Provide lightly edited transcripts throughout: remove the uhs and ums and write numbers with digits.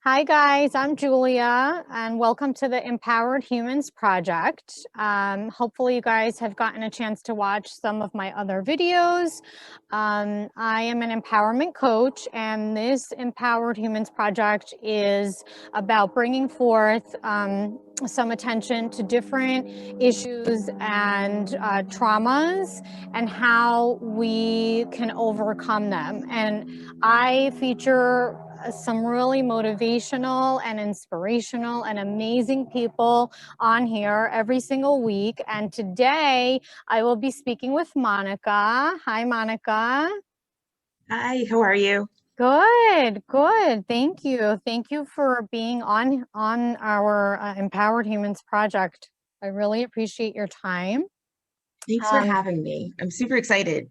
Hi guys, I'm Julia and welcome to the Empowered Humans Project. Hopefully you guys have gotten a chance to watch some of my other videos. I am an empowerment coach and this Empowered Humans Project is about bringing forth some attention to different issues and traumas and how we can overcome them. And I feature some really motivational and inspirational and amazing people on here every single week. And today I will be speaking with Monica. Hi, Monica. Hi, how are you? Good, good. Thank you. Thank you for being on our Empowered Humans Project. I really appreciate your time. Thanks for Um, having me. I'm super excited.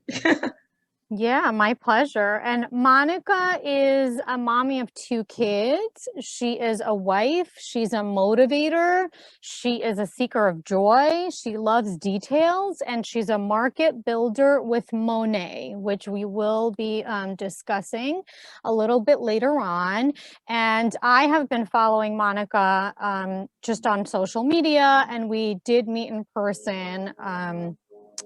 Yeah, my pleasure. And Monica is a mommy of two kids. She is a wife. She's a motivator. She is a seeker of joy. She loves details. And she's a market builder with Monet, which we will be discussing a little bit later on. And I have been following Monica just on social media, and we did meet in person.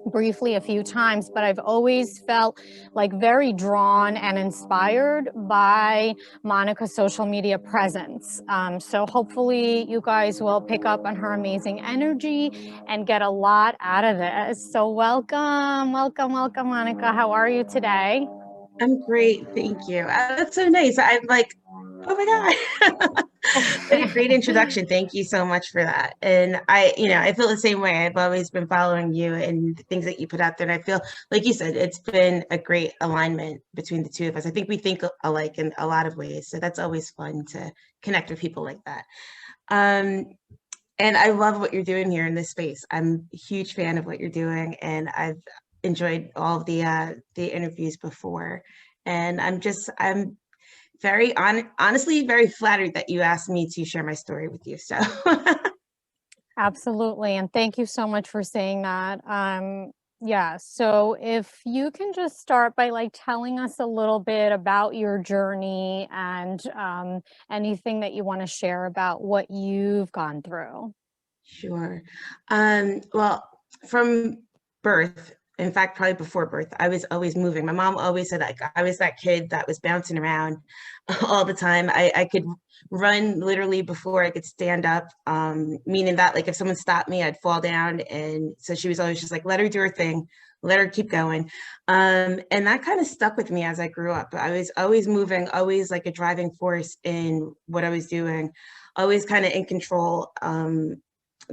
Briefly a few times, but I've always felt like very drawn and inspired by Monica's social media presence. So hopefully you guys will pick up on her amazing energy and get a lot out of this. So welcome, welcome, welcome, Monica. How are you today? I'm great, thank you. That's so nice. I'm like, oh my God. What a great introduction. Thank you so much for that. And I feel the same way. I've always been following you and the things that you put out there. And I feel, like you said, it's been a great alignment between the two of us. I think we think alike in a lot of ways. So that's always fun to connect with people like that. Um, And I love what you're doing here in this space. I'm a huge fan of what you're doing, and I've enjoyed all of the interviews before. And I'm very honestly very flattered that you asked me to share my story with you. So Absolutely. And thank you so much for saying that. Yeah, so if you can just start by like telling us a little bit about your journey and anything that you want to share about what you've gone through. Sure. Well, from birth, in fact, probably before birth, I was always moving. My mom always said like I was that kid that was bouncing around all the time. I could run literally before I could stand up, meaning that like if someone stopped me, I'd fall down. And so she was always just like, let her do her thing, let her keep going. And that kind of stuck with me as I grew up. I was always moving, always like a driving force in what I was doing, always kind of in control.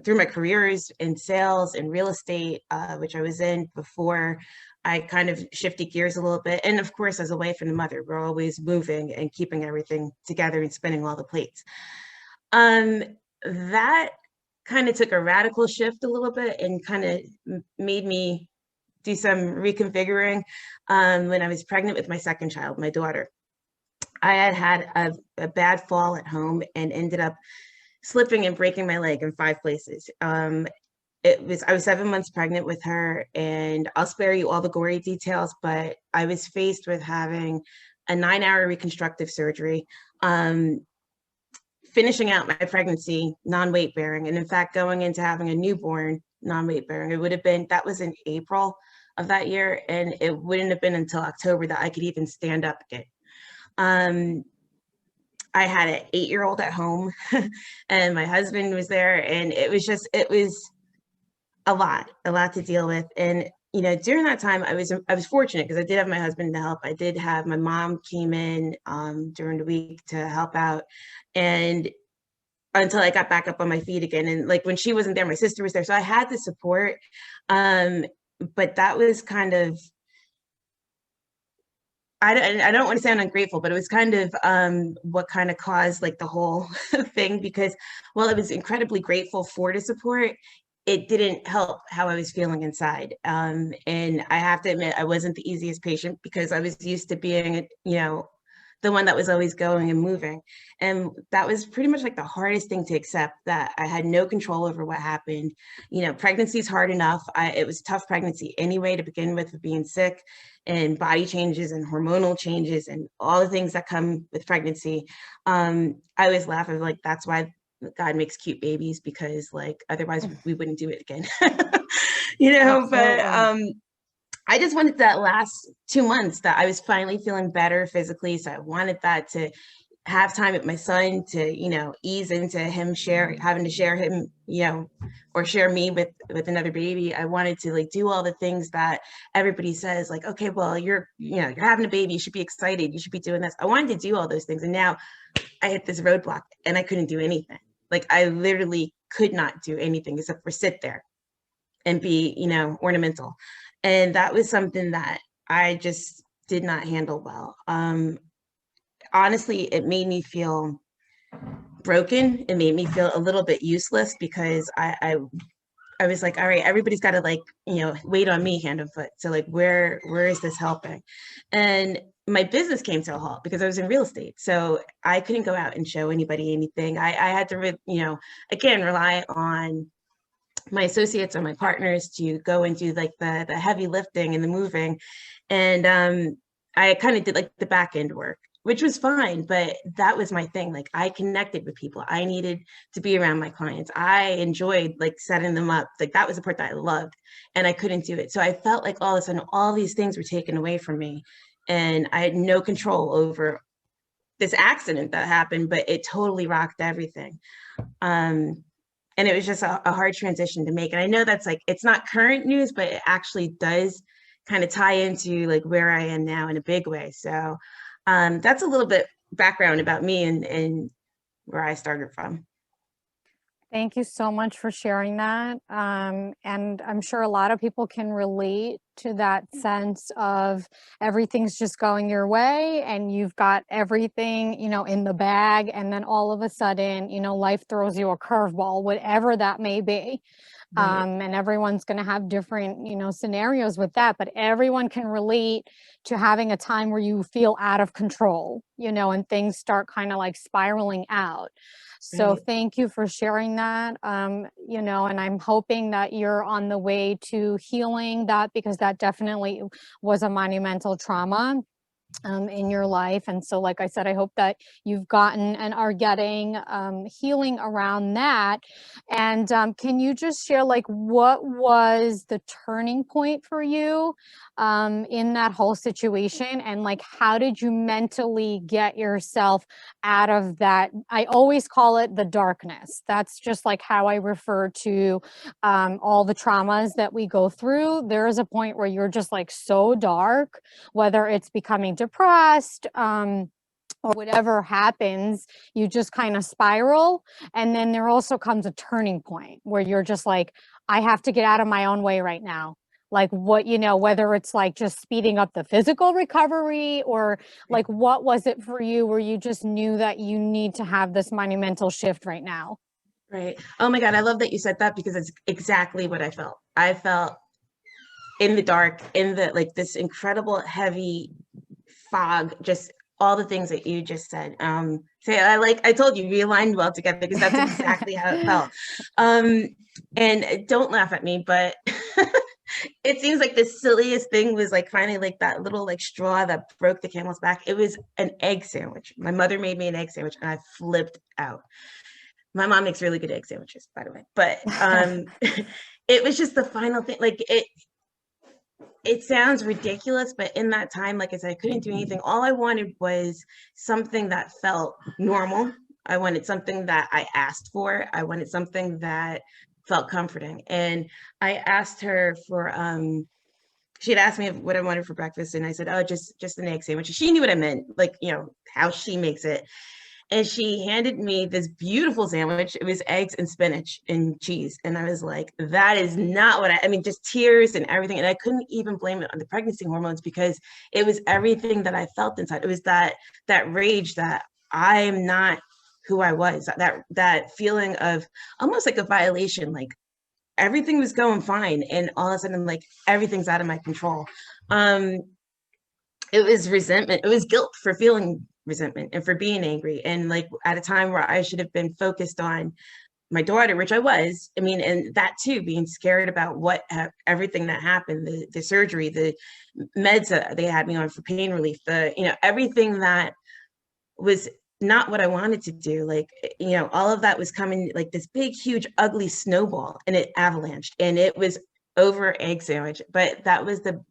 Through my careers in sales and real estate, which I was in before I kind of shifted gears a little bit. And of course, as a wife and a mother, we're always moving and keeping everything together and spinning all the plates. Um, that kind of took a radical shift a little bit and kind of made me do some reconfiguring when I was pregnant with my second child, my daughter. I had had a bad fall at home and ended up slipping and breaking my leg in 5 places. I was 7 months pregnant with her, and I'll spare you all the gory details, but I was faced with having a 9-hour reconstructive surgery, um, finishing out my pregnancy non-weight bearing, and in fact going into having a newborn non-weight bearing. It would have been that was in April of that year, and it wouldn't have been until October that I could even stand up again. Um, I had an 8-year-old at home and my husband was there, and it was a lot to deal with. And during that time I was fortunate because I did have my husband to help. I did have my mom came in during the week to help out, and until I got back up on my feet again. And like when she wasn't there, my sister was there. So I had the support. Um, but that was kind of I don't want to sound ungrateful, but it was kind of what kind of caused like the whole thing because while I was incredibly grateful for the support, it didn't help how I was feeling inside. And I have to admit, I wasn't the easiest patient because I was used to being, the one that was always going and moving. And that was pretty much like the hardest thing to accept, that I had no control over what happened. You know, pregnancy is hard enough. It was a tough pregnancy anyway to begin with being sick and body changes and hormonal changes and all the things that come with pregnancy. I always laugh at like, that's why God makes cute babies, because like otherwise we wouldn't do it again. You know, but Absolutely. I just wanted that last 2 months that I was finally feeling better physically. So I wanted that to have time with my son, to, you know, ease into him having to share him, you know, or share me with another baby. I wanted to like do all the things that everybody says, like, okay, well, you know, you're having a baby, you should be excited, you should be doing this. I wanted to do all those things. And now I hit this roadblock and I couldn't do anything. Like I literally could not do anything except for sit there and be, you know, ornamental. And that was something that I just did not handle well. Honestly, it made me feel broken. It made me feel a little bit useless, because I was like, all right, everybody's got to like, you know, wait on me hand and foot. So like, where is this helping? And my business came to a halt because I was in real estate. So I couldn't go out and show anybody anything. I had to, you know, again, rely on my associates or my partners to go and do like the heavy lifting and the moving. And I kind of did like the back end work, which was fine, but that was my thing. Like I connected with people. I needed to be around my clients. I enjoyed like setting them up. Like that was the part that I loved, and I couldn't do it. So I felt like all of a sudden all these things were taken away from me, and I had no control over this accident that happened, but it totally rocked everything. Um, and it was just a hard transition to make. And I know that's like, it's not current news, but it actually does kind of tie into like where I am now in a big way. So that's a little bit background about me and where I started from. Thank you so much for sharing that. And I'm sure a lot of people can relate to that sense of everything's just going your way and you've got everything, you know, in the bag. And then all of a sudden, you know, life throws you a curveball, whatever that may be. Right. And everyone's going to have different, you know, scenarios with that, but everyone can relate to having a time where you feel out of control, you know, and things start kind of like spiraling out. So Right. thank you for sharing that. You know, and I'm hoping that you're on the way to healing that, because that definitely was a monumental trauma in your life. And so, like I said, I hope that you've gotten and are getting healing around that. And can you just share, like, what was the turning point for you in that whole situation? And, like, how did you mentally get yourself out of that? I always call it the darkness. That's just like how I refer to all the traumas that we go through. There is a point where you're just like so dark, whether it's becoming depressed, or whatever happens, you just kind of spiral. And then there also comes a turning point where you're just like, I have to get out of my own way right now. Like, what, you know, whether it's like just speeding up the physical recovery, or like, what was it for you where you just knew that you need to have this monumental shift right now? Right. Oh my God, I love that you said that, because it's exactly what I felt. I felt in the dark, in the like this incredible heavy fog, just all the things that you just said. So I told you, we aligned well together, because that's exactly how it felt. Um, and don't laugh at me, but it seems like the silliest thing was like finally like that little like straw that broke the camel's back. It was an egg sandwich. My mother made me an egg sandwich and I flipped out. My mom makes really good egg sandwiches, by the way. But it was just the final thing. Like it sounds ridiculous, but in that time, like I said, I couldn't do anything. All I wanted was something that felt normal. I wanted something that I asked for. I wanted something that felt comforting. And I asked her for she had asked me what I wanted for breakfast, and I said, oh, just an egg sandwich. She knew what I meant, like, you know, how she makes it. And she handed me this beautiful sandwich. It was eggs and spinach and cheese. And I was like, that is not what I mean, just tears and everything. And I couldn't even blame it on the pregnancy hormones, because it was everything that I felt inside. It was that rage that I'm not who I was, that feeling of almost like a violation, like everything was going fine. And all of a sudden, like everything's out of my control. It was resentment. It was guilt for feeling resentment and for being angry. And like at a time where I should have been focused on my daughter, which I was, I mean, and that too, being scared about everything that happened, the surgery, the meds that they had me on for pain relief, everything that was not what I wanted to do. Like, all of that was coming like this big, huge, ugly snowball, and it avalanched, and it was over egg sandwich. But that was the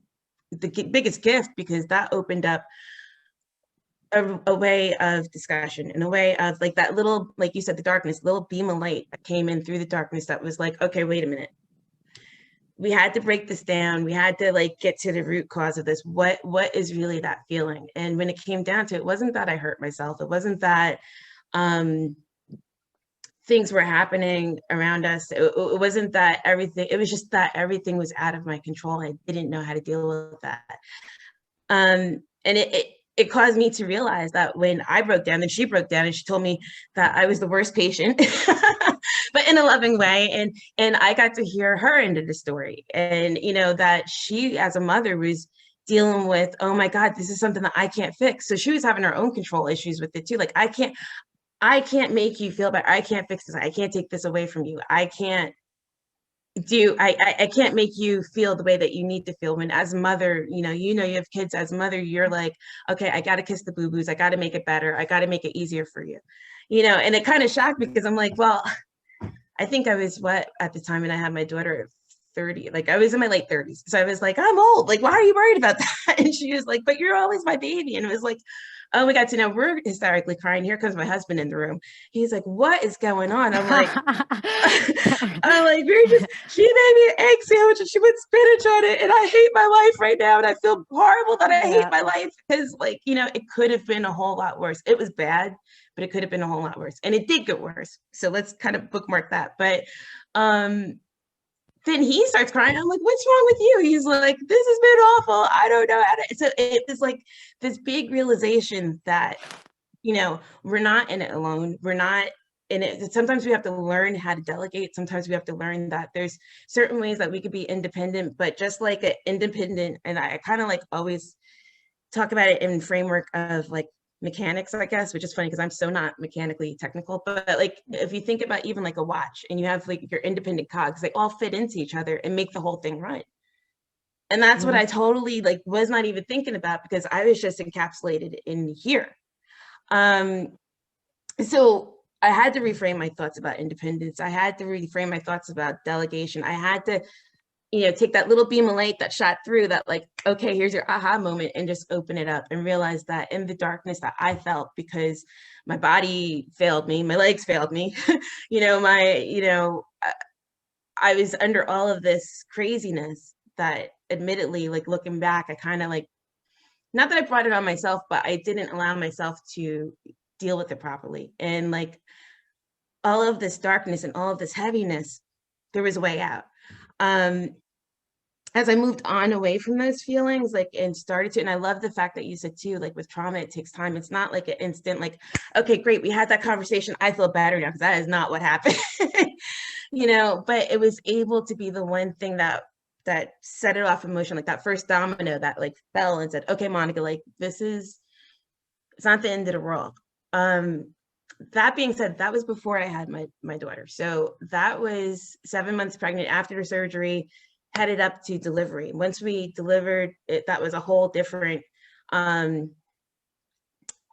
biggest gift, because that opened up a way of discussion, and a way of like that little, like you said, the darkness, little beam of light that came in through the darkness that was like, okay, wait a minute. We had to break this down. We had to like get to the root cause of this. What is really that feeling? And when it came down to it, it wasn't that I hurt myself. It wasn't that things were happening around us. It wasn't that everything, it was just that everything was out of my control. I didn't know how to deal with that. And it caused me to realize that when I broke down, and she broke down, and she told me that I was the worst patient, but in a loving way. And I got to hear her end of the story. And, that she, as a mother, was dealing with, oh my God, this is something that I can't fix. So she was having her own control issues with it too. Like, I can't make you feel better. I can't fix this. I can't take this away from you. I can't make you feel the way that you need to feel. When as a mother, you have kids, as a mother, you're like, okay, I got to kiss the boo-boos. I got to make it better. I got to make it easier for you, and it kind of shocked me, because I'm like, well, I think I was at the time when I had my daughter, 30, like I was in my late 30s. So I was like, I'm old. Like, why are you worried about that? And she was like, but you're always my baby. And it was like, oh my God. So now we're hysterically crying. Here comes my husband in the room. He's like, what is going on? I'm like, she made me an egg sandwich and she put spinach on it. And I hate my life right now. And I feel horrible that I hate my life, because it could have been a whole lot worse. It was bad, but it could have been a whole lot worse. And it did get worse. So let's kind of bookmark that. But, then he starts crying. I'm like, what's wrong with you? He's like, this has been awful. I don't know how to. So it was like this big realization that, we're not in it alone. We're not in it. Sometimes we have to learn how to delegate. Sometimes we have to learn that there's certain ways that we could be independent, but just like an independent, and I kind of like always talk about it in framework of like mechanics, I guess, which is funny because I'm so not mechanically technical. But like, if you think about even like a watch, and you have like your independent cogs, they all fit into each other and make the whole thing run. And that's what I totally like was not even thinking about, because I was just encapsulated in here. So I had to reframe my thoughts about independence. I had to reframe my thoughts about delegation. I had to take that little beam of light that shot through that, like, okay, here's your aha moment, and just open it up and realize that in the darkness that I felt, because my body failed me, my legs failed me, I was under all of this craziness that admittedly, like looking back, I kind of like, not that I brought it on myself, but I didn't allow myself to deal with it properly. And like all of this darkness and all of this heaviness, there was a way out. As I moved on away from those feelings, like, and started to, and I love the fact that you said too, like with trauma, it takes time. It's not like an instant, like, okay, great, we had that conversation, I feel better now, because that is not what happened. But it was able to be the one thing that set it off emotion, like that first domino that like fell and said, okay, Monica, like it's not the end of the world. That being said, that was before I had my daughter. So that was 7 months pregnant after the surgery, headed up to delivery. Once we delivered it, that was a whole different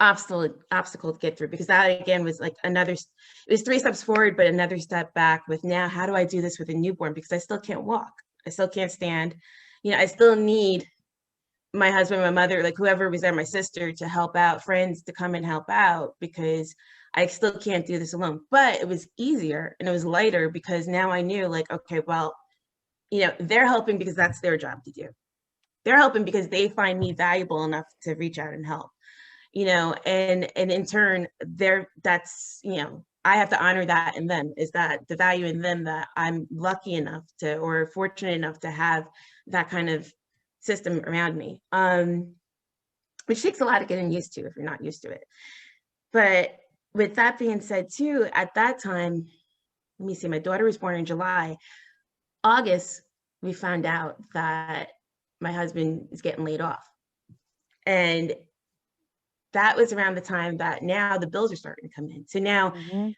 obstacle to get through, because that again was like it was 3 steps forward, but another step back with, now how do I do this with a newborn? Because I still can't walk. I still can't stand. I still need my husband, my mother, like whoever was there, my sister, to help out, friends to come and help out, because I still can't do this alone. But it was easier and it was lighter, because now I knew, like, okay, well, they're helping because that's their job to do. They're helping because they find me valuable enough to reach out and help, and in turn, that's, I have to honor that in them, is that the value in them, that I'm lucky enough to, or fortunate enough to have that kind of system around me, which takes a lot of getting used to if you're not used to it. But with that being said too, at that time, let me see, my daughter was born in July. August, we found out that my husband is getting laid off. And that was around the time that now the bills are starting to come in. So now Mhm.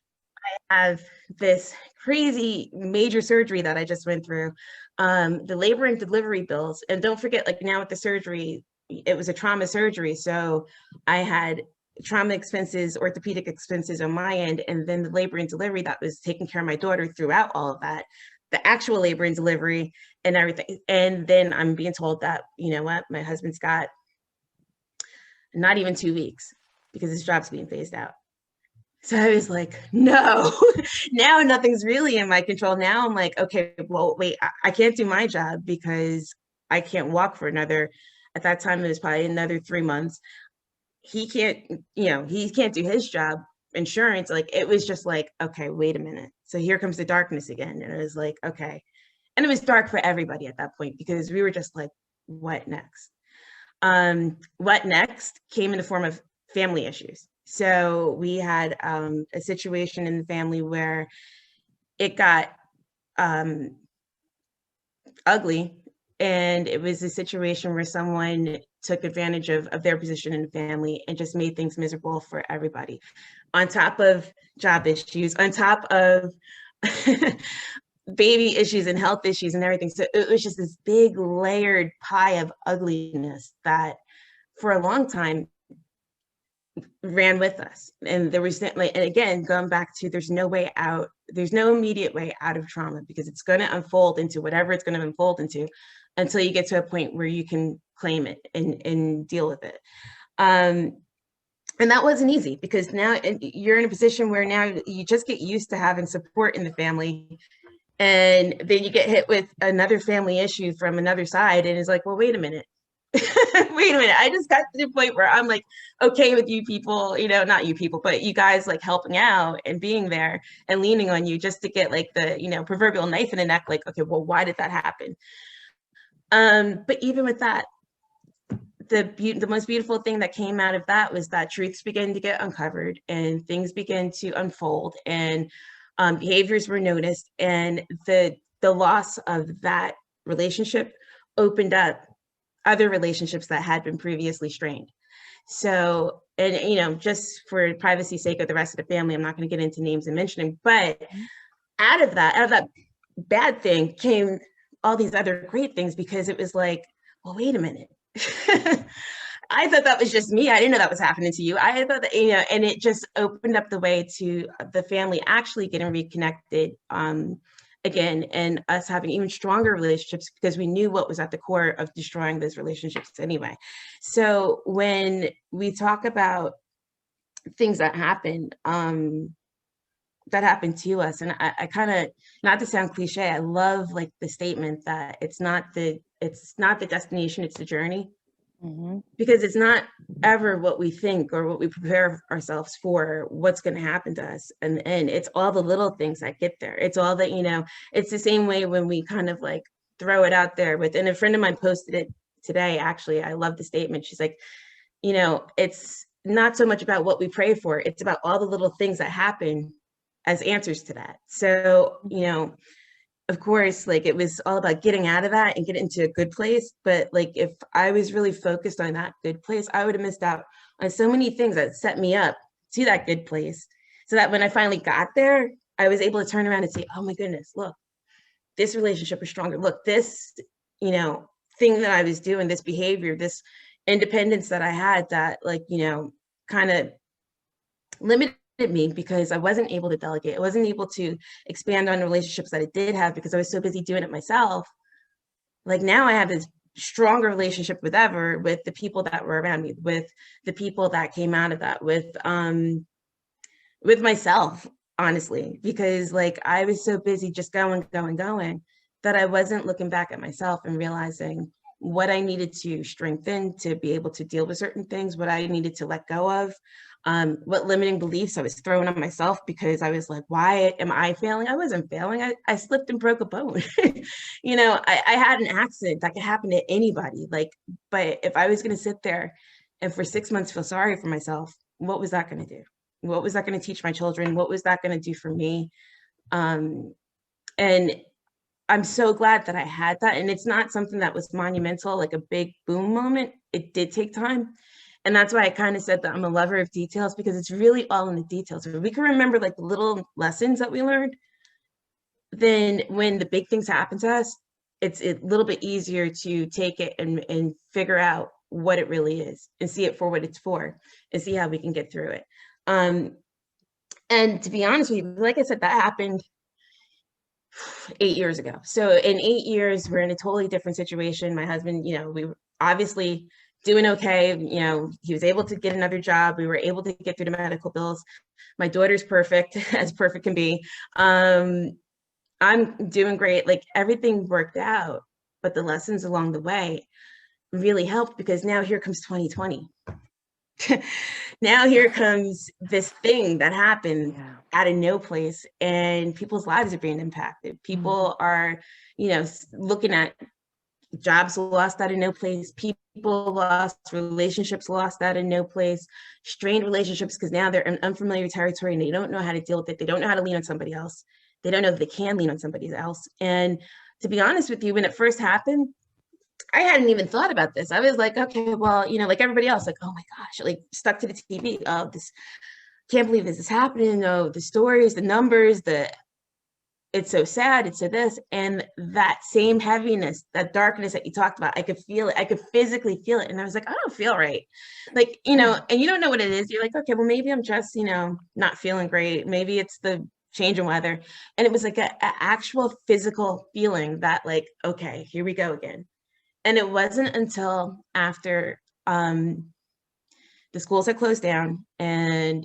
I have this crazy major surgery that I just went through, the labor and delivery bills. And don't forget, like now with the surgery, it was a trauma surgery. So I had trauma expenses, orthopedic expenses on my end, and then the labor and delivery that was taking care of my daughter throughout all of that, the actual labor and delivery and everything. And then I'm being told that, you know what, my husband's got not even 2 weeks because his job's being phased out. So I was like, no, now nothing's really in my control. Now I'm like, okay, well, wait, I can't do my job because I can't walk for another, at that time, it was probably another 3 months. He can't, he can't do his job, insurance. Like, it was just like, okay, wait a minute. So here comes the darkness again. And it was like, okay. And it was dark for everybody at that point because we were just like, what next? What next came in the form of family issues. So we had a situation in the family where it got um, ugly. And it was a situation where someone took advantage of their position in the family and just made things miserable for everybody. On top of job issues, on top of baby issues and health issues and everything. So it was just this big layered pie of ugliness that for a long time ran with us. And there was like, and again, going back to there's no way out, there's no immediate way out of trauma because it's going to unfold into whatever it's going to unfold into until you get to a point where you can claim it and deal with it. And that wasn't easy because now you're in a position where now you just get used to having support in the family. And then you get hit with another family issue from another side. And it's like, well, wait a minute. Wait a minute. I just got to the point where I'm like, okay with you people, not you people, but you guys like helping out and being there and leaning on you just to get like the, proverbial knife in the neck. Like, okay, well, why did that happen? But even with that, the most beautiful thing that came out of that was that truths began to get uncovered and things began to unfold and behaviors were noticed, and the loss of that relationship opened up other relationships that had been previously strained. So, and just for privacy's sake of the rest of the family, I'm not going to get into names and mentioning, but out of that bad thing came all these other great things because it was like, well, wait a minute. I thought that was just me. I didn't know that was happening to you. I thought that, and it just opened up the way to the family actually getting reconnected again, and us having even stronger relationships because we knew what was at the core of destroying those relationships anyway. So when we talk about things that happen to us, and I kind of, not to sound cliche, I love like the statement that it's not the destination, it's the journey. Mm-hmm. Because it's not ever what we think or what we prepare ourselves for what's going to happen to us. And it's all the little things that get there. It's all that, it's the same way when we kind of like throw it out there with, and a friend of mine posted it today, actually. I love the statement. She's like, it's not so much about what we pray for. It's about all the little things that happen as answers to that. So, of course, like it was all about getting out of that and get into a good place. But like, if I was really focused on that good place, I would have missed out on so many things that set me up to that good place. So that when I finally got there, I was able to turn around and say, oh my goodness, look, this relationship is stronger. Look, this, thing that I was doing, this behavior, this independence that I had that like, kind of limited me because I wasn't able to delegate. I wasn't able to expand on relationships that I did have because I was so busy doing it myself. Like now I have this stronger relationship with the people that were around me, with the people that came out of that, with myself, honestly, because like I was so busy just going that I wasn't looking back at myself and realizing what I needed to strengthen to be able to deal with certain things, what I needed to let go of, what limiting beliefs I was throwing on myself because I was like, why am I failing? I wasn't failing. I slipped and broke a bone. I had an accident that could happen to anybody. Like, but if I was going to sit there and for 6 months feel sorry for myself, what was that going to do? What was that going to teach my children? What was that going to do for me? And I'm so glad that I had that. And it's not something that was monumental, like a big boom moment. It did take time. And that's why I kind of said that I'm a lover of details, because it's really all in the details. If we can remember like the little lessons that we learned, then when the big things happen to us, it's a little bit easier to take it and figure out what it really is and see it for what it's for and see how we can get through it. And to be honest with you, like I said, that happened 8 years ago. So in 8 years, we're in a totally different situation. My husband, we were obviously doing okay. He was able to get another job. We were able to get through the medical bills. My daughter's perfect, as perfect can be. I'm doing great. Like everything worked out, but the lessons along the way really helped, because now here comes 2020. Now here comes this thing that happened out of no place, and people's lives are being impacted. People are, looking at jobs lost out of no place, people lost, relationships lost out of no place, strained relationships because now they're in unfamiliar territory and they don't know how to deal with it. They don't know how to lean on somebody else. They don't know if they can lean on somebody else. And to be honest with you, when it first happened, I hadn't even thought about this. I was like, okay, well, like everybody else, like, oh my gosh, like stuck to the TV. Oh, this, can't believe this is happening. Oh, the stories, the numbers, it's so sad, it's so this. And that same heaviness, that darkness that you talked about, I could feel it. I could physically feel it. And I was like, I don't feel right. Like, and you don't know what it is. You're like, okay, well, maybe I'm just, not feeling great. Maybe it's the change in weather. And it was like a actual physical feeling that like, okay, here we go again. And it wasn't until after the schools had closed down and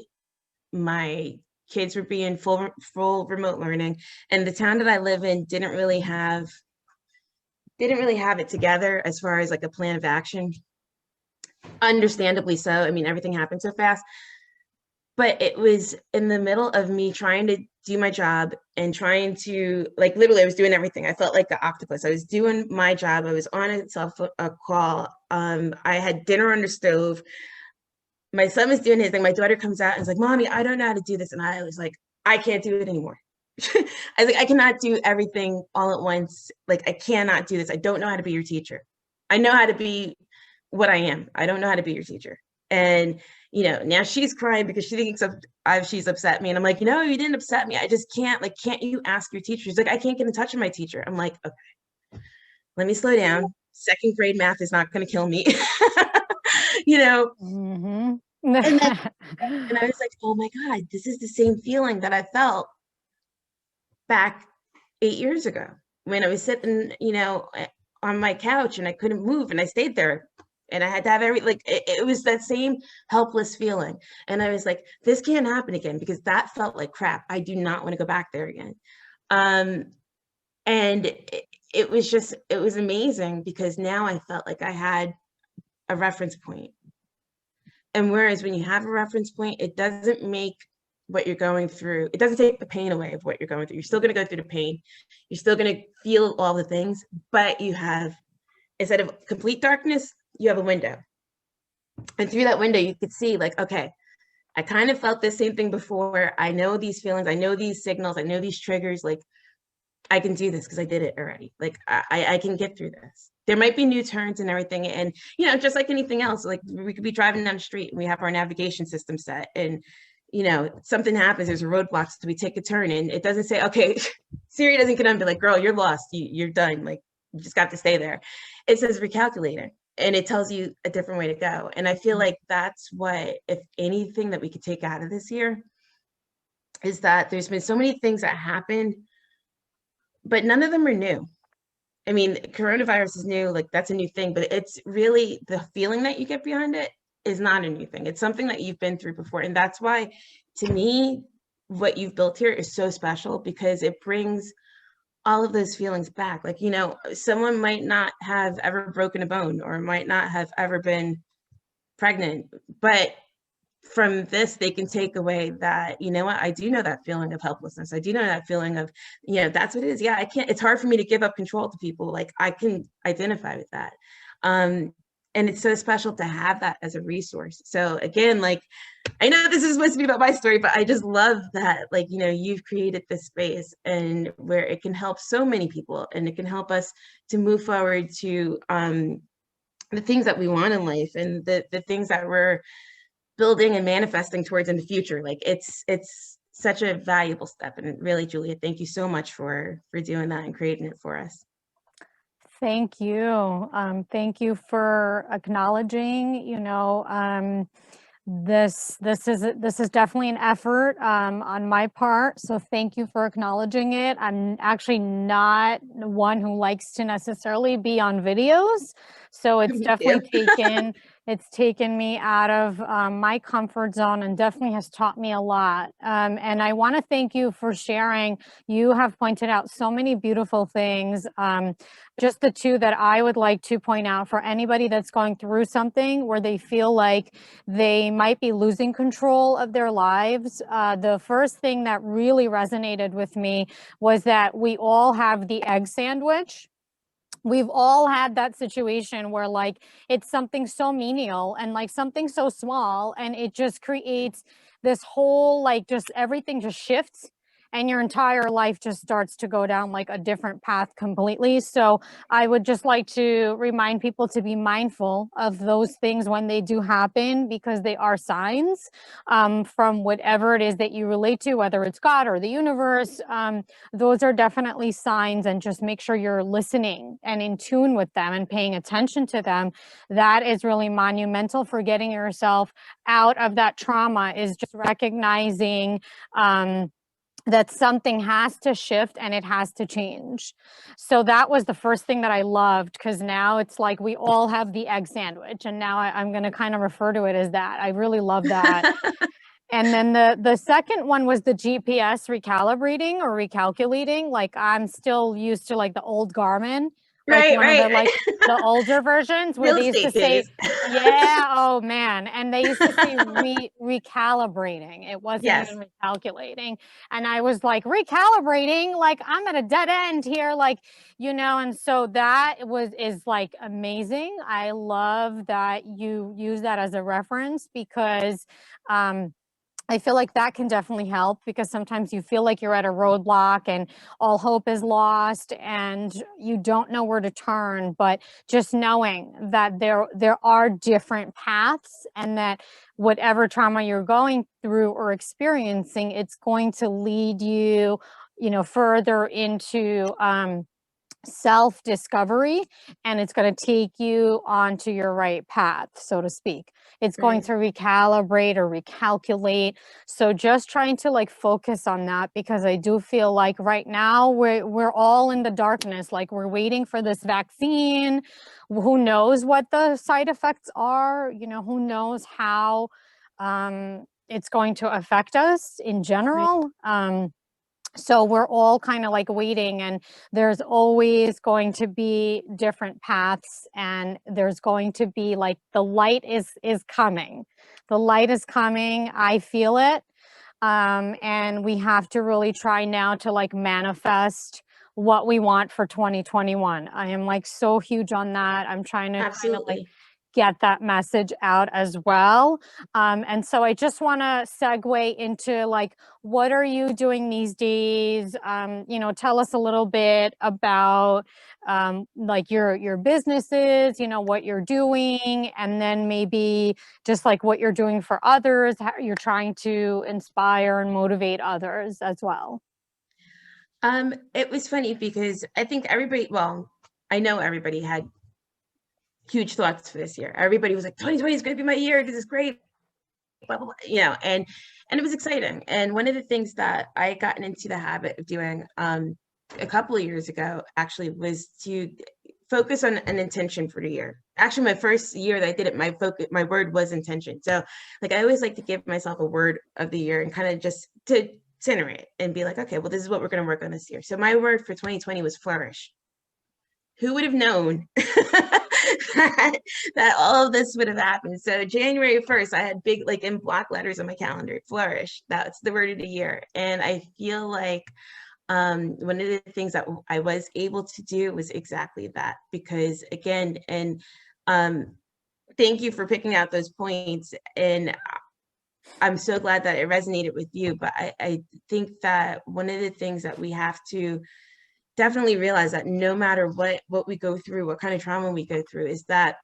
my kids were being full remote learning, and the town that I live in didn't really have it together as far as like a plan of action. Understandably so. I mean, everything happened so fast. But it was in the middle of me trying to do my job and trying to, like, literally I was doing everything. I felt like the octopus. I was doing my job. I was on a call. I had dinner on the stove. My son was doing his thing. My daughter comes out and is like, Mommy, I don't know how to do this. And I was like, I can't do it anymore. I was like, I cannot do everything all at once. Like, I cannot do this. I don't know how to be your teacher. I know how to be what I am. I don't know how to be your teacher. And, now she's crying because she thinks she's upset me. And I'm like, you didn't upset me. I just can't, like, can't you ask your teacher? She's like, I can't get in touch with my teacher. I'm like, okay, let me slow down. Second grade math is not going to kill me. And I was like, oh my God, this is the same feeling that I felt back 8 years ago when I was sitting, on my couch and I couldn't move and I stayed there and I had to have it was that same helpless feeling. And I was like, this can't happen again, because that felt like crap. I do not want to go back there again. And it was amazing, because now I felt like I had a reference point. And whereas when you have a reference point, it doesn't make what you're going through, it doesn't take the pain away of what you're going through. You're still going to go through the pain. You're still going to feel all the things, but you have, instead of complete darkness, you have a window. And through that window, you could see like, okay, I kind of felt the same thing before. I know these feelings. I know these signals. I know these triggers. Like, I can do this because I did it already. Like, I can get through this. There might be new turns and everything. And, just like anything else, like we could be driving down the street and we have our navigation system set and, something happens, there's a roadblock, so we take a turn and it doesn't say, okay, Siri doesn't get on and be like, girl, you're lost. You're done. Like, you just got to stay there. It says recalculating, and it tells you a different way to go. And I feel like that's what, if anything that we could take out of this year, is that there's been so many things that happened, but none of them are new. I mean, coronavirus is new, like that's a new thing, but it's really the feeling that you get behind it is not a new thing. It's something that you've been through before. And that's why, to me, what you've built here is so special, because it brings all of those feelings back. Like, someone might not have ever broken a bone or might not have ever been pregnant, but from this, they can take away that, what, I do know that feeling of helplessness. I do know that feeling of, that's what it is. Yeah, I can't, it's hard for me to give up control to people. Like, I can identify with that. And it's so special to have that as a resource. So again, like, I know this is supposed to be about my story, but I just love that, like, you've created this space and where it can help so many people, and it can help us to move forward to, the things that we want in life and the things that we're building and manifesting towards in the future. Like it's such a valuable step. And really, Julia, thank you so much for doing that and creating it for us. Thank you. Thank you for acknowledging, this is definitely an effort on my part. So thank you for acknowledging it. I'm actually not one who likes to necessarily be on videos. So it's Me too. definitely taken me out of my comfort zone and definitely has taught me a lot. And I want to thank you for sharing. You have pointed out so many beautiful things. Just the two that I would like to point out for anybody that's going through something where they feel like they might be losing control of their lives. The first thing that really resonated with me was that we all have the egg sandwich. We've all had that situation where like it's something so menial and like something so small, and it just creates this whole like just everything just shifts and your entire life just starts to go down like a different path completely. So I would just like to remind people to be mindful of those things when they do happen, because they are signs from whatever it is that you relate to, whether it's God or the universe. Those are definitely signs, and just make sure you're listening and in tune with them and paying attention to them. That is really monumental for getting yourself out of that trauma, is just recognizing that something has to shift and it has to change. So that was the first thing that I loved, because now it's like we all have the egg sandwich, and now I'm going to kind of refer to it as that. I really love that. And then the second one was the GPS recalibrating or recalculating. Like I'm still used to like the old Garmin, like Right, one of the right. like the older versions where Real they used to estate say, days. yeah, oh man. And they used to say recalibrating. It wasn't Yes. even recalculating. And I was like, recalibrating, like I'm at a dead end here, like, and so that is like amazing. I love that you use that as a reference, because I feel like that can definitely help, because sometimes you feel like you're at a roadblock and all hope is lost and you don't know where to turn. But just knowing that there are different paths, and that whatever trauma you're going through or experiencing, it's going to lead you, further into self-discovery, and it's going to take you onto your right path, so to speak. It's going Right. to recalibrate or recalculate. So just trying to like focus on that, because I do feel like right now we're all in the darkness, like we're waiting for this vaccine. Who knows what the side effects are, who knows how it's going to affect us in Right. general. So we're all kind of like waiting, and there's always going to be different paths, and there's going to be like the light is coming. The light is coming. I feel it. And we have to really try now to like manifest what we want for 2021. I am like so huge on that. I'm trying to kind of like Absolutely. get that message out as well. And so I just want to segue into like, what are you doing these days? Tell us a little bit about like your businesses, what you're doing, and then maybe just like what you're doing for others, how you're trying to inspire and motivate others as well. It was funny because I think everybody, well, I know everybody had huge thoughts for this year. Everybody was like, 2020 is going to be my year. This is great. Blah, blah, blah, and it was exciting. And one of the things that I had gotten into the habit of doing a couple of years ago actually was to focus on an intention for the year. Actually, my first year that I did it, my word was intention. So like I always like to give myself a word of the year and kind of just to center it and be like, okay, well, this is what we're going to work on this year. So my word for 2020 was flourish. Who would have known that all of this would have happened? So January 1st, I had big, like in block letters on my calendar, flourish. That's the word of the year. And I feel like one of the things that I was able to do was exactly that, because again, and thank you for picking out those points. And I'm so glad that it resonated with you. But I think that one of the things that we have to definitely realized that no matter what we go through, what kind of trauma we go through, is that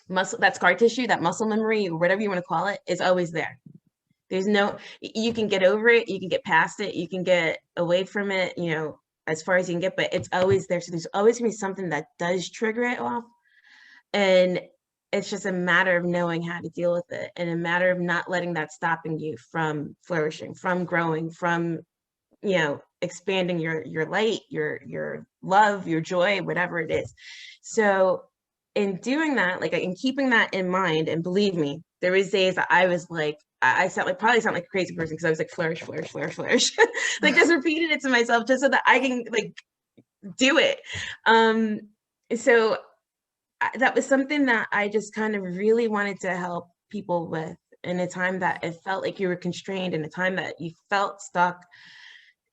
muscle, that scar tissue, that muscle memory, or whatever you want to call it, is always there. There's no, you can get over it, you can get past it, you can get away from it, you know, as far as you can get, but it's always there. So there's always gonna be something that does trigger it off. And it's just a matter of knowing how to deal with it, and a matter of not letting that stopping you from flourishing, from growing, from, you know, expanding your light, your love, your joy, whatever it is. So in doing that, like, in keeping that in mind, and believe me, there was days that I was like, I sound like, probably sound like a crazy person, because I was like, flourish, flourish, flourish, flourish. Like, just repeated it to myself just so that I can like do it. So that was something that I just kind of really wanted to help people with, in a time that it felt like you were constrained, in a time that you felt stuck,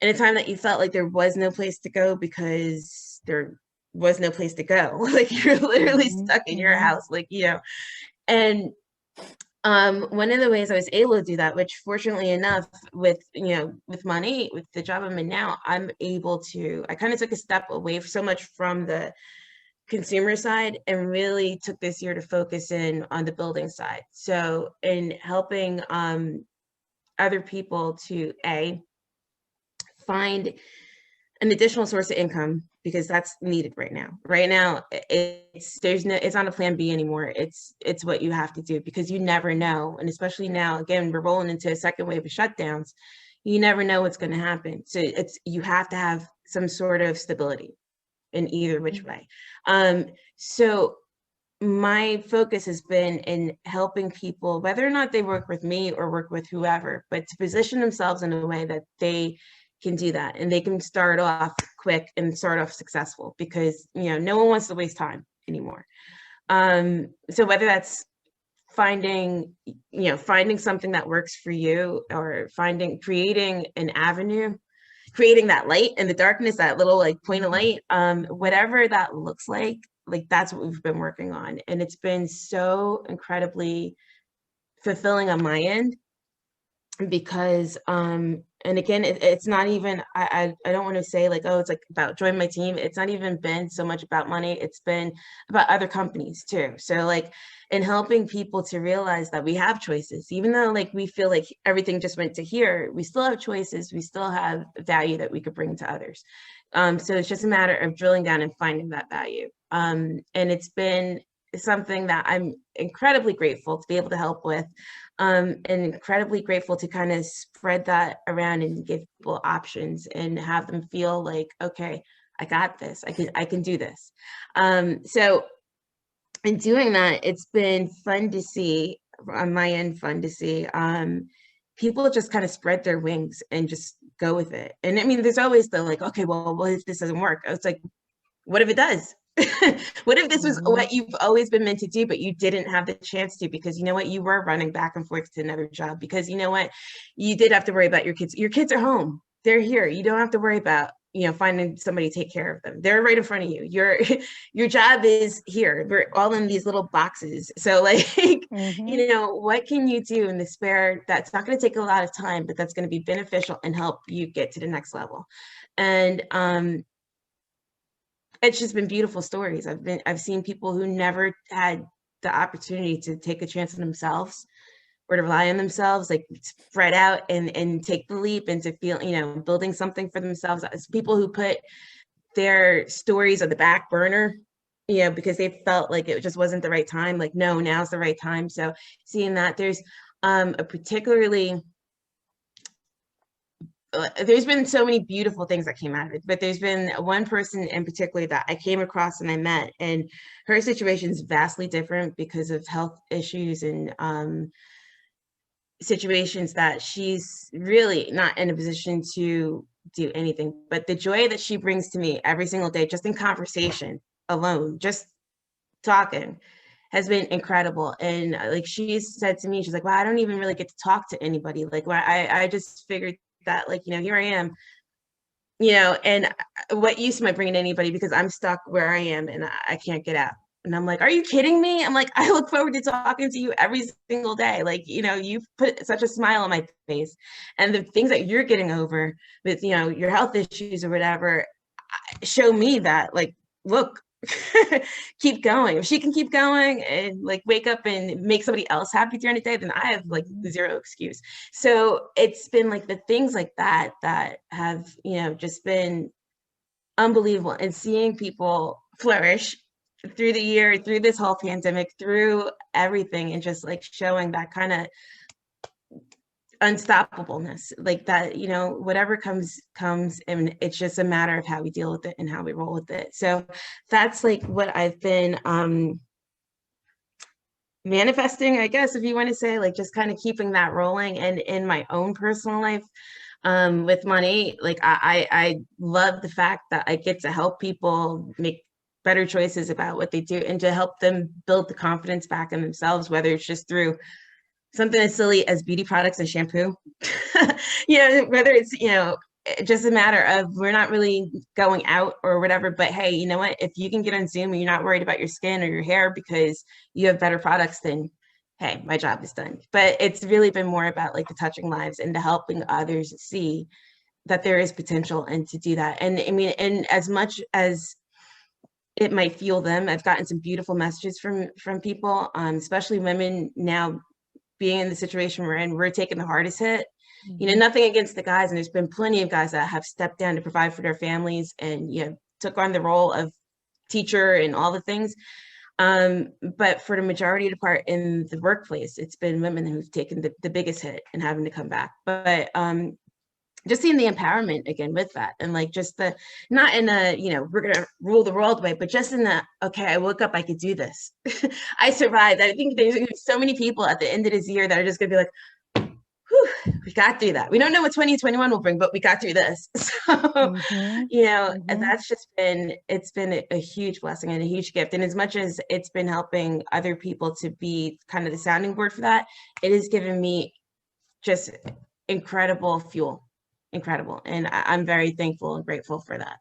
in a time that you felt like there was no place to go, because there was no place to go. Like, you're literally stuck in your house, like, you know. And one of the ways I was able to do that, which fortunately enough, with, you know, with money, with the job I'm in now, I'm able to, I kind of took a step away so much from the consumer side, and really took this year to focus in on the building side. So in helping other people to find an additional source of income, because that's needed right now. Right now, it's not a plan B anymore. It's what you have to do, because you never know. And especially now, again, we're rolling into a second wave of shutdowns. You never know what's going to happen. So you have to have some sort of stability in either which way. So my focus has been in helping people, whether or not they work with me or work with whoever, but to position themselves in a way that they can do that, and they can start off quick and start off successful, because, you know, no one wants to waste time anymore. So whether that's finding something that works for you, or creating an avenue, creating that light in the darkness, that little like point of light, whatever that looks like, that's what we've been working on. And it's been so incredibly fulfilling on my end, because and again, it's not even, I don't want to say like, oh, it's like about join my team. It's not even been so much about money. It's been about other companies too. So like, in helping people to realize that we have choices, even though like we feel like everything just went to here, we still have choices. We still have value that we could bring to others. So it's just a matter of drilling down and finding that value. And it's been something that I'm incredibly grateful to be able to help with, and incredibly grateful to kind of spread that around and give people options, and have them feel like, okay, I got this. I can do this. So in doing that, it's been fun to see, on my end, people just kind of spread their wings and just go with it. And I mean, there's always the like, okay, well, what if this doesn't work? It's like, what if it does? What if this was what you've always been meant to do, but you didn't have the chance to, because you know what, you were running back and forth to another job, because you know what, you did have to worry about your kids. Your kids are home, they're here. You don't have to worry about, you know, finding somebody to take care of them. They're right in front of you. Your job is here. We're all in these little boxes. So like, you know, what can you do in the spare, that's not going to take a lot of time, but that's going to be beneficial and help you get to the next level. And it's just been beautiful stories. I've seen people who never had the opportunity to take a chance on themselves, or to rely on themselves, like spread out and take the leap, and to feel, you know, building something for themselves. As people who put their stories on the back burner, you know, because they felt like it just wasn't the right time. Like, no, now's the right time. So seeing that, there's there's been so many beautiful things that came out of it, but there's been one person in particular that I came across and I met, and her situation is vastly different because of health issues and situations that she's really not in a position to do anything. But the joy that she brings to me every single day, just in conversation alone, just talking, has been incredible. And like, she said to me, she's like, well, I don't even really get to talk to anybody. Like, well, I just figured that, like, you know, here I am, you know, and what use am I bringing to anybody, because I'm stuck where I am and I can't get out. And I'm like, are you kidding me? I'm like, I look forward to talking to you every single day. Like, you've put such a smile on my face. And the things that you're getting over with, your health issues or whatever, show me that, like, look, keep going. If she can keep going and like wake up and make somebody else happy during the day, then I have like zero excuse. So it's been like the things like that that have, just been unbelievable, and seeing people flourish through the year, through this whole pandemic, through everything, and just like showing that kind of unstoppableness, like that, whatever comes, and it's just a matter of how we deal with it and how we roll with it. So that's like what I've been manifesting, I guess, if you want to say, like just kind of keeping that rolling. And in my own personal life, with money, like I love the fact that I get to help people make better choices about what they do, and to help them build the confidence back in themselves, whether it's just through something as silly as beauty products and shampoo. Whether it's, just a matter of, we're not really going out or whatever, but hey, you know what? If you can get on Zoom and you're not worried about your skin or your hair because you have better products, then hey, my job is done. But it's really been more about like the touching lives and the helping others see that there is potential and to do that. And I mean, and as much as it might fuel them, I've gotten some beautiful messages from people, especially women now being in the situation we're in. We're taking the hardest hit. Nothing against the guys, and there's been plenty of guys that have stepped down to provide for their families and took on the role of teacher and all the things. But for the majority of the part in the workplace, it's been women who've taken the biggest hit and having to come back. But just seeing the empowerment again with that, and like just the, not in a, we're gonna rule the world way, but just in the, okay, I woke up, I could do this. I survived. I think there's gonna be so many people at the end of this year that are just gonna be like, whew, we got through that. We don't know what 2021 will bring, but we got through this. So, and that's just been, it's been a huge blessing and a huge gift. And as much as it's been helping other people to be kind of the sounding board for that, it has given me just incredible fuel. Incredible. And I'm very thankful and grateful for that.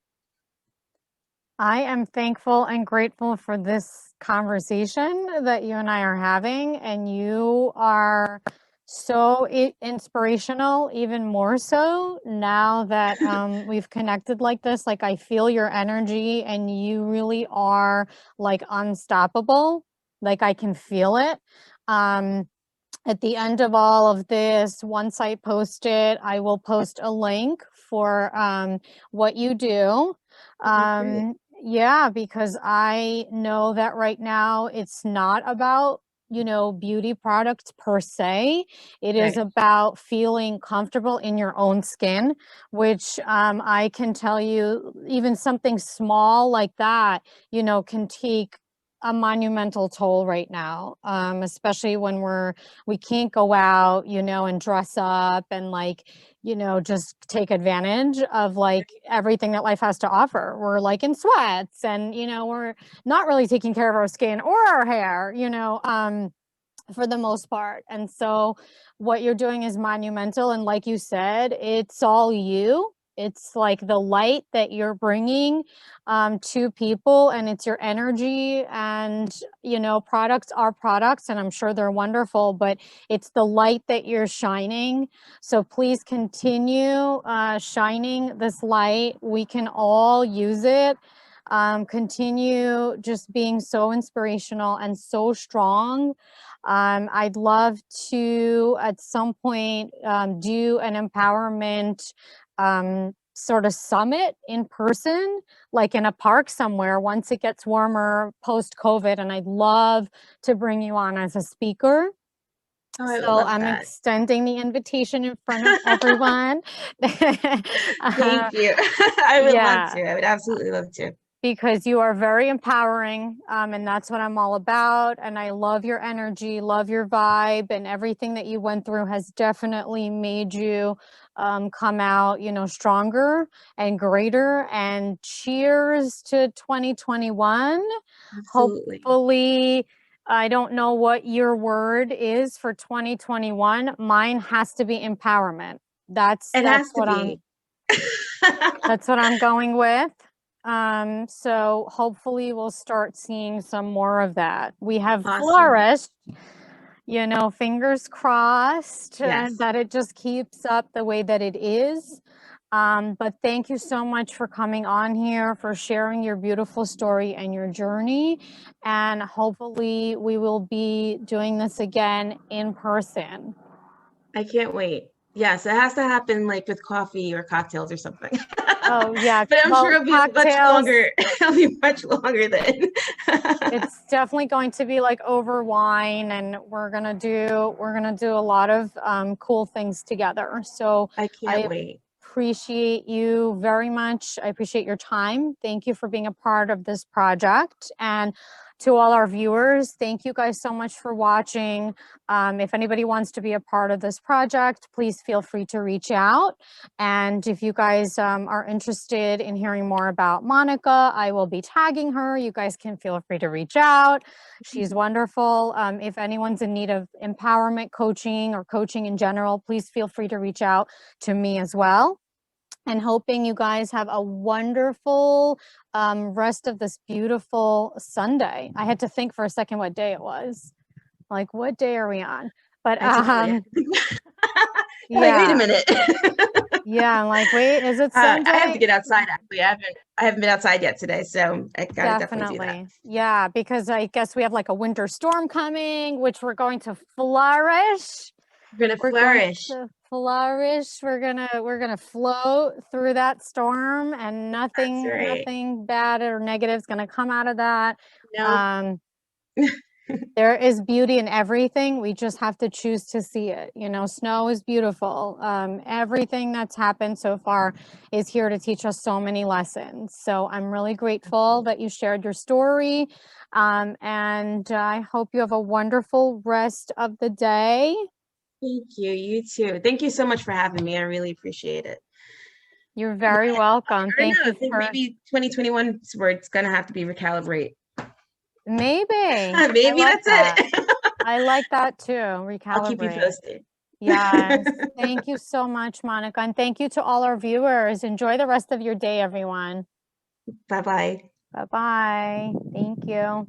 I am thankful and grateful for this conversation that you and I are having, and you are so inspirational, even more so now that we've connected like this. Like, I feel your energy, and you really are like unstoppable. Like, I can feel it. At the end of all of this, once I post it, I will post a link for what you do. Yeah, because I know that right now it's not about, beauty products per se. It is Right. about feeling comfortable in your own skin, which I can tell you, even something small like that, can take a monumental toll right now, especially when we can't go out, and dress up and like, just take advantage of like everything that life has to offer. We're like in sweats, and, we're not really taking care of our skin or our hair, for the most part. And so what you're doing is monumental. And like you said, it's all you. It's like the light that you're bringing to people, and it's your energy. And, products are products, and I'm sure they're wonderful, but it's the light that you're shining. So please continue shining this light. We can all use it. Continue just being so inspirational and so strong. I'd love to, at some point, do an empowerment sort of summit in person, like in a park somewhere once it gets warmer post-COVID. And I'd love to bring you on as a speaker. Oh, I would So love I'm that. extending the invitation in front of everyone. Thank you. I would love Yeah, to. I would absolutely love to. because you are very empowering, and that's what I'm all about. And I love your energy, love your vibe, and everything that you went through has definitely made you come out, stronger and greater. And cheers to 2021. Absolutely. Hopefully, I don't know what your word is for 2021. Mine has to be empowerment. That's It that's has to what I'm be. that's what I'm going with. So hopefully we'll start seeing some more of that. We have Awesome. flourished, fingers crossed, Yes. that it just keeps up the way that it is. But thank you so much for coming on here, for sharing your beautiful story and your journey. And hopefully we will be doing this again in person. I can't wait. Yes, it has to happen like with coffee or cocktails or something. Oh yeah, But I'm sure well, it'll be much cocktails. longer. It'll be much longer then. It's definitely going to be like over wine, and we're gonna do a lot of cool things together. So I can't I wait. appreciate you very much. I appreciate your time. Thank you for being a part of this project. And to all our viewers, thank you guys so much for watching. If anybody wants to be a part of this project, please feel free to reach out. And if you guys are interested in hearing more about Monica, I will be tagging her. You guys can feel free to reach out. She's wonderful. If anyone's in need of empowerment coaching or coaching in general, please feel free to reach out to me as well. And hoping you guys have a wonderful rest of this beautiful Sunday. I had to think for a second what day it was. Like, what day are we on? But I totally like, wait a yeah, minute. yeah. I'm like, wait, is it I have to Sunday? get outside actually. I haven't been outside yet today, so I gotta definitely do that. Definitely. Yeah, because I guess we have like a winter storm coming, which we're going to flourish. We're gonna We're going flourish. to flourish. We're gonna float through that storm, and That's right. nothing bad or negative is gonna come out of that. No, Um, there is beauty in everything. We just have to choose to see it. Snow is beautiful. Everything that's happened so far is here to teach us so many lessons. So I'm really grateful that you shared your story. And I hope you have a wonderful rest of the day. thank you. You too. Thank you so much for having me. I really appreciate it. You're very welcome. I Thank know. I you think for maybe 2021 is where it's gonna have to be recalibrate. maybe. I Maybe like that's that. it. I like that too. I'll keep you Recalibrate. posted. Yes. Thank you so much, Monica. And thank you to all our viewers. Enjoy the rest of your day, everyone. Bye bye. Bye-bye. Thank you.